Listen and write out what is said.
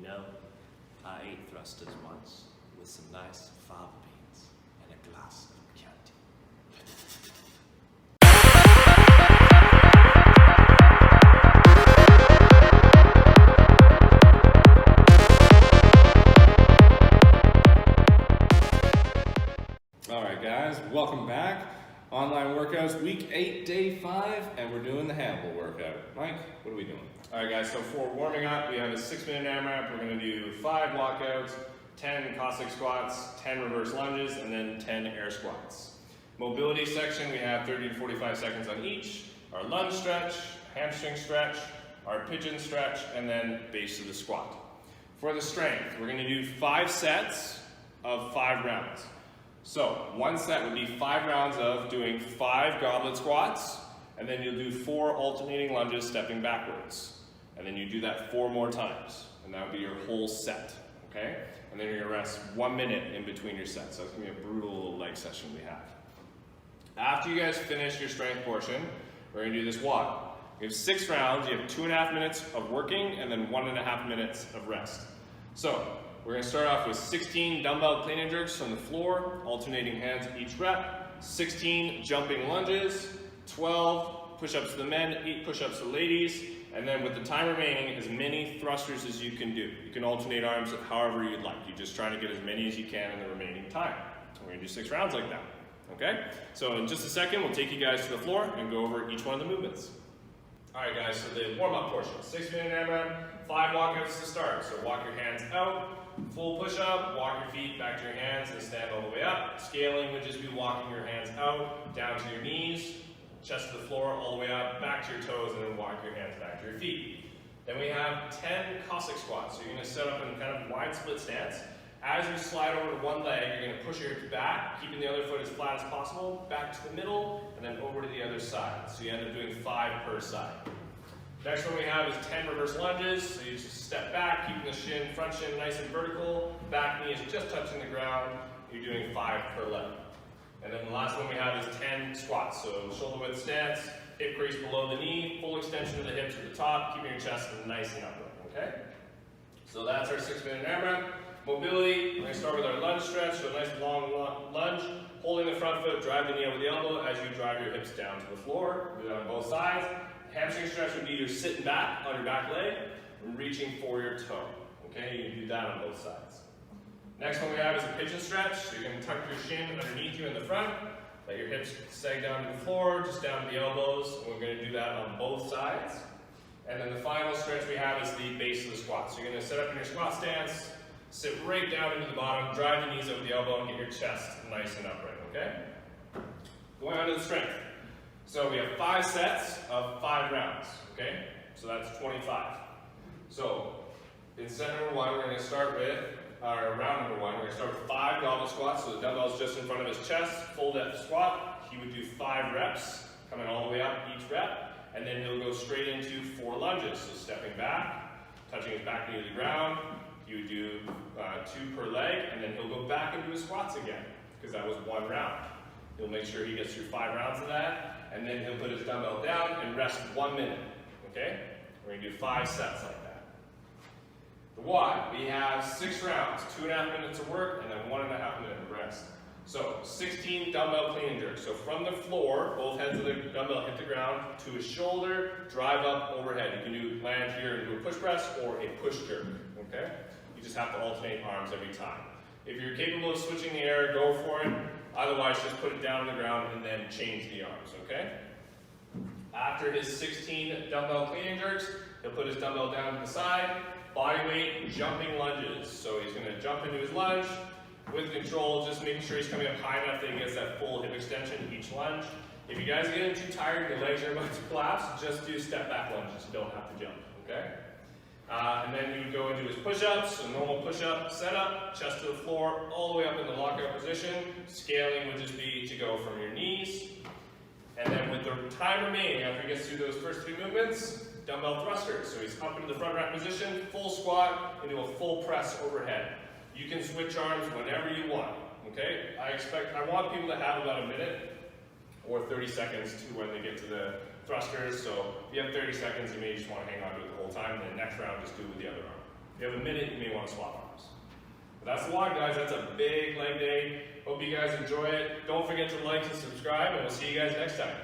You know, I ate thrusters once with some nice fava beans and a glass of Chianti. Alright guys, welcome back. Online workouts, week 8, day 5, and we're doing the Hannibal workout. Mike, what are we doing? Alright guys, so for warming up, we have a 6-minute AMRAP. We're going to do 5 walkouts, 10 Cossack Squats, 10 reverse lunges, and then 10 air squats. Mobility section, we have 30 to 45 seconds on each. Our lunge stretch, hamstring stretch, our pigeon stretch, and then base of the squat. For the strength, we're going to do 5 sets of 5 rounds. So, one set would be 5 rounds of doing 5 goblet squats, and then you'll do 4 alternating lunges stepping backwards. And then you do that 4 more times, and that would be your whole set, okay? And then you're gonna rest 1 minute in between your sets. So it's gonna be a brutal little leg session we have. After you guys finish your strength portion, we're gonna do this WOD. We have 6 rounds, you have 2.5 minutes of working, and then 1.5 minutes of rest. So, we're going to start off with 16 dumbbell clean and jerks from the floor, alternating hands each rep, 16 jumping lunges, 12 push-ups to the men, 8 push-ups to the ladies, and then with the time remaining, as many thrusters as you can do. You can alternate arms however you'd like. You're just trying to get as many as you can in the remaining time. We're going to do 6 rounds like that, okay? So in just a second, we'll take you guys to the floor and go over each one of the movements. All right, guys, so the warm-up portion, 6-minute AMRAP, 5 walkouts to start. So walk your hands out. Full push-up, walk your feet back to your hands and stand all the way up. Scaling would just be walking your hands out, down to your knees, chest to the floor, all the way up, back to your toes, and then walk your hands back to your feet. Then we have 10 Cossack Squats. So you're going to set up in kind of wide split stance. As you slide over to one leg, you're going to push your hips back, keeping the other foot as flat as possible, back to the middle, and then over to the other side. So you end up doing 5 per side. Next one we have is 10 reverse lunges. So you just step back, keeping the front shin nice and vertical. Back knee is just touching the ground. You're doing 5 per leg. And then the last one we have is 10 squats. So shoulder width stance, hip crease below the knee, full extension of the hips at the top, keeping your chest nice and upright, okay? So that's our 6-minute AMRAP. Mobility, we're going to start with our lunge stretch. So a nice long lunge, holding the front foot, drive the knee over the elbow as you drive your hips down to the floor. Do that on both sides. Hamstring stretch would be you're sitting back on your back leg and reaching for your toe. Okay, you can do that on both sides. Next one we have is a pigeon stretch. So you're going to tuck your shin underneath you in the front, let your hips sag down to the floor, just down to the elbows. And we're going to do that on both sides. And then the final stretch we have is the base of the squat. So you're going to set up in your squat stance, sit right down into the bottom, drive the knees over the elbow, and get your chest nice and upright. Okay. Going on to the strength. So we have 5 sets of 5 rounds, okay? So that's 25. So in set number 1, we're going to start with our round number 1. We're going to start with 5 goblet squats. So the dumbbell's just in front of his chest, full depth squat. He would do 5 reps, coming all the way up each rep, and then he'll go straight into 4 lunges. So stepping back, touching his back knee to the ground. He would do 2 per leg, and then he'll go back into his squats again, because that was 1 round. He'll make sure he gets through 5 rounds of that, and then he'll put his dumbbell down and rest 1 minute, okay? We're gonna do 5 sets like that. The WOD, we have 6 rounds, 2.5 minutes of work, and then 1.5 minute of rest. So 16 dumbbell clean and jerks. So from the floor, both heads of the dumbbell hit the ground, to his shoulder, drive up overhead. You can do land here and do a push press or a push jerk, okay? You just have to alternate arms every time. If you're capable of switching the air, go for it. Otherwise, just put it down on the ground and then change the arms, okay? After his 16 dumbbell clean and jerks, he'll put his dumbbell down to the side, body weight, jumping lunges. So he's gonna jump into his lunge with control, just making sure he's coming up high enough that he gets that full hip extension each lunge. If you guys are getting too tired, your legs are about to collapse, just do step back lunges. You don't have to jump, okay? And then you would go into his push-ups, a normal push-up setup, chest to the floor, all the way up in the lockout position. Scaling would just be to go from your knees. And then with the time remaining, after he gets through those first 3 movements, dumbbell thrusters. So he's up into the front rack position, full squat, into a full press overhead. You can switch arms whenever you want, okay? I want people to have about 1 minute or 30 seconds to when they get to the thrusters. So if you have 30 seconds, you may just want to hang on to it the whole time, and then next round just do it with the other arm. you have a minute, you may want to swap arms. But that's the log, guys. That's a big leg day. Hope you guys enjoy it. Don't forget to like and subscribe, and we'll see you guys next time.